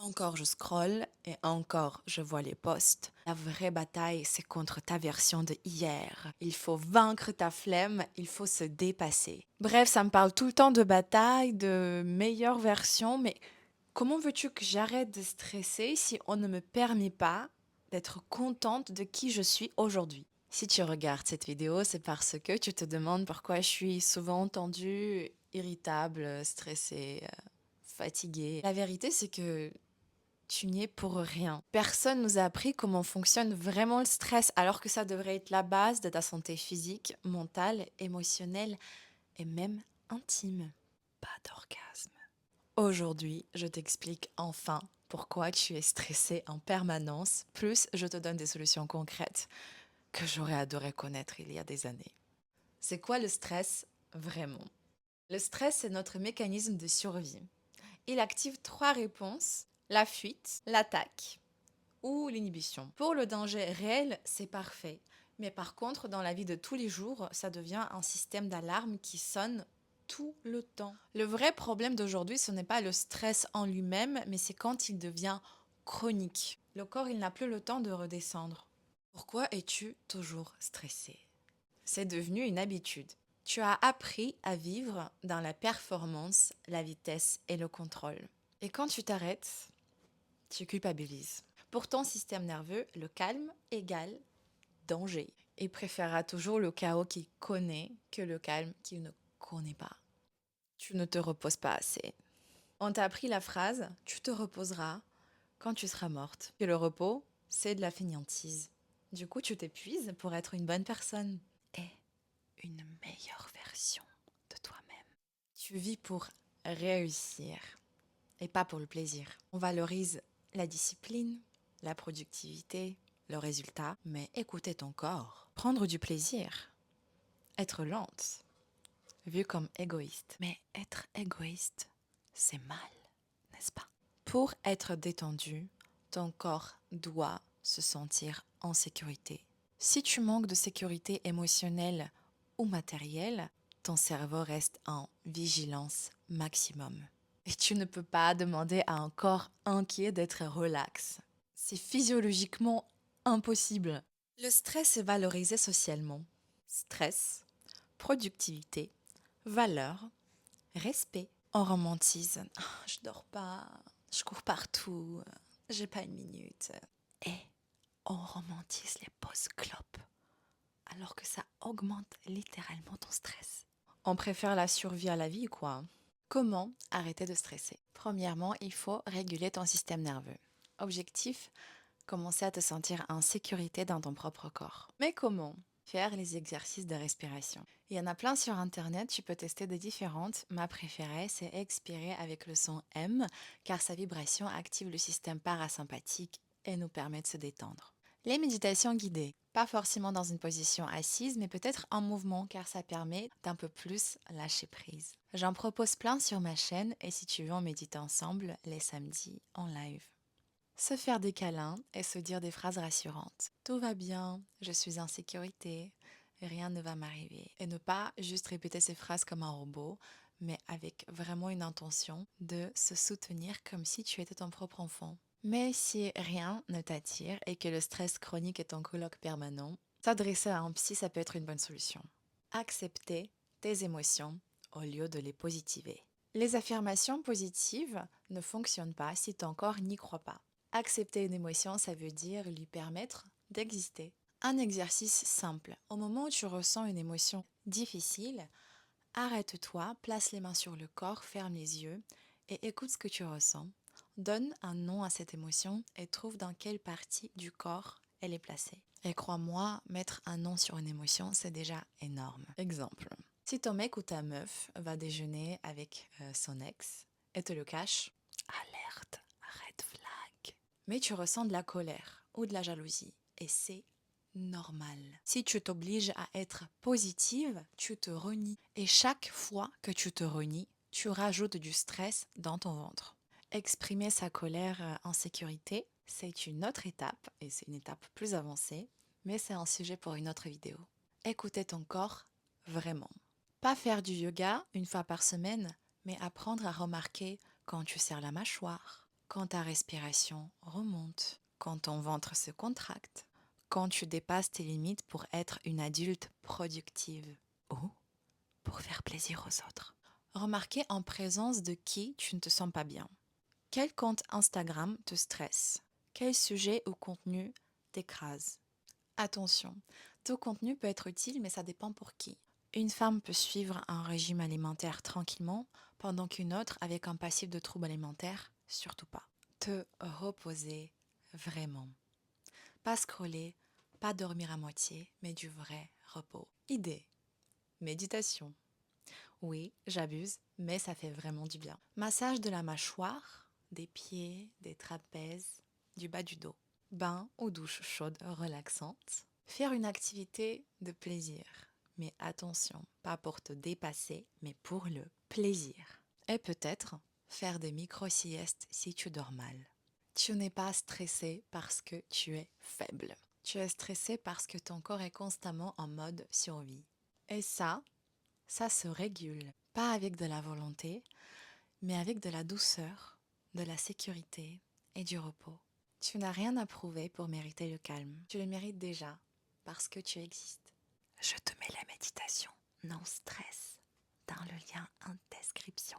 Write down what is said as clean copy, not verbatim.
Encore je scrolle et encore je vois les posts. La vraie bataille, c'est contre ta version de hier. Il faut vaincre ta flemme, il faut se dépasser. Bref, ça me parle tout le temps de bataille, de meilleure version, mais comment veux-tu que j'arrête de stresser si on ne me permet pas d'être contente de qui je suis aujourd'hui? Si tu regardes cette vidéo, c'est parce que tu te demandes pourquoi je suis souvent tendue, irritable, stressée, fatiguée. La vérité, c'est que tu n'y es pour rien. Personne nous a appris comment fonctionne vraiment le stress, alors que ça devrait être la base de ta santé physique, mentale, émotionnelle et même intime. Pas d'orgasme. Aujourd'hui, je t'explique enfin pourquoi tu es stressé en permanence, plus je te donne des solutions concrètes que j'aurais adoré connaître il y a des années. C'est quoi le stress vraiment? Le stress, c'est notre mécanisme de survie. Il active trois réponses: la fuite, l'attaque ou l'inhibition. Pour le danger réel, c'est parfait. Mais par contre, dans la vie de tous les jours, ça devient un système d'alarme qui sonne tout le temps. Le vrai problème d'aujourd'hui, ce n'est pas le stress en lui-même, mais c'est quand il devient chronique. Le corps, il n'a plus le temps de redescendre. Pourquoi es-tu toujours stressé? C'est devenu une habitude. Tu as appris à vivre dans la performance, la vitesse et le contrôle. Et quand tu t'arrêtes, tu culpabilises. Pour ton système nerveux, le calme égale danger. Il préférera toujours le chaos qu'il connaît que le calme qu'il ne connaît pas. Tu ne te reposes pas assez. On t'a appris la phrase: tu te reposeras quand tu seras morte. Et le repos, c'est de la fainéantise. Du coup, tu t'épuises pour être une bonne personne et une meilleure version de toi-même. Tu vis pour réussir et pas pour le plaisir. On valorise la discipline, la productivité, le résultat, mais écouter ton corps, prendre du plaisir, être lente, vu comme égoïste. Mais être égoïste, c'est mal, n'est-ce pas? Pour être détendu, ton corps doit se sentir en sécurité. Si tu manques de sécurité émotionnelle ou matérielle, ton cerveau reste en vigilance maximum. Et tu ne peux pas demander à un corps inquiet d'être relax. C'est physiologiquement impossible. Le stress est valorisé socialement. Stress, productivité, valeur, respect. On romantise: ah, je dors pas, je cours partout, j'ai pas une minute. Et on romantise les pauses clopes, alors que ça augmente littéralement ton stress. On préfère la survie à la vie, quoi. Comment arrêter de stresser? Premièrement, il faut réguler ton système nerveux. Objectif: commencer à te sentir en sécurité dans ton propre corps. Mais comment? Faire les exercices de respiration. Il y en a plein sur internet, tu peux tester des différentes. Ma préférée, c'est expirer avec le son M, car sa vibration active le système parasympathique et nous permet de se détendre. Les méditations guidées, pas forcément dans une position assise, mais peut-être en mouvement, car ça permet d'un peu plus lâcher prise. J'en propose plein sur ma chaîne, et si tu veux, on médite ensemble les samedis en live. Se faire des câlins et se dire des phrases rassurantes. Tout va bien, je suis en sécurité, rien ne va m'arriver. Et ne pas juste répéter ces phrases comme un robot, mais avec vraiment une intention de se soutenir comme si tu étais ton propre enfant. Mais si rien ne t'attire et que le stress chronique est ton colloque permanent, s'adresser à un psy, ça peut être une bonne solution. Accepter tes émotions au lieu de les positiver. Les affirmations positives ne fonctionnent pas si ton corps n'y croit pas. Accepter une émotion, ça veut dire lui permettre d'exister. Un exercice simple. Au moment où tu ressens une émotion difficile, arrête-toi, place les mains sur le corps, ferme les yeux et écoute ce que tu ressens. Donne un nom à cette émotion et trouve dans quelle partie du corps elle est placée. Et crois-moi, mettre un nom sur une émotion, c'est déjà énorme. Exemple. Si ton mec ou ta meuf va déjeuner avec son ex et te le cache, alerte, red flag. Mais tu ressens de la colère ou de la jalousie et c'est normal. Si tu t'obliges à être positive, tu te renies. Et chaque fois que tu te renies, tu rajoutes du stress dans ton ventre. Exprimer sa colère en sécurité, c'est une autre étape, et c'est une étape plus avancée, mais c'est un sujet pour une autre vidéo. Écouter ton corps vraiment. Pas faire du yoga une fois par semaine, mais apprendre à remarquer quand tu serres la mâchoire, quand ta respiration remonte, quand ton ventre se contracte, quand tu dépasses tes limites pour être une adulte productive ou pour faire plaisir aux autres. Remarquer en présence de qui tu ne te sens pas bien. Quel compte Instagram te stresse? Quel sujet ou contenu t'écrase? Attention, tout contenu peut être utile, mais ça dépend pour qui. Une femme peut suivre un régime alimentaire tranquillement, pendant qu'une autre, avec un passif de troubles alimentaires, surtout pas. Te reposer vraiment. Pas scroller, pas dormir à moitié, mais du vrai repos. Idée, méditation. Oui, j'abuse, mais ça fait vraiment du bien. Massage de la mâchoire, des pieds, des trapèzes, du bas du dos. Bain ou douche chaude relaxante. Faire une activité de plaisir. Mais attention, pas pour te dépasser, mais pour le plaisir. Et peut-être faire des micro-siestes si tu dors mal. Tu n'es pas stressé parce que tu es faible. Tu es stressé parce que ton corps est constamment en mode survie. Et ça se régule. Pas avec de la volonté, mais avec de la douceur, de la sécurité et du repos. Tu n'as rien à prouver pour mériter le calme. Tu le mérites déjà parce que tu existes. Je te mets la méditation non stress dans le lien en description.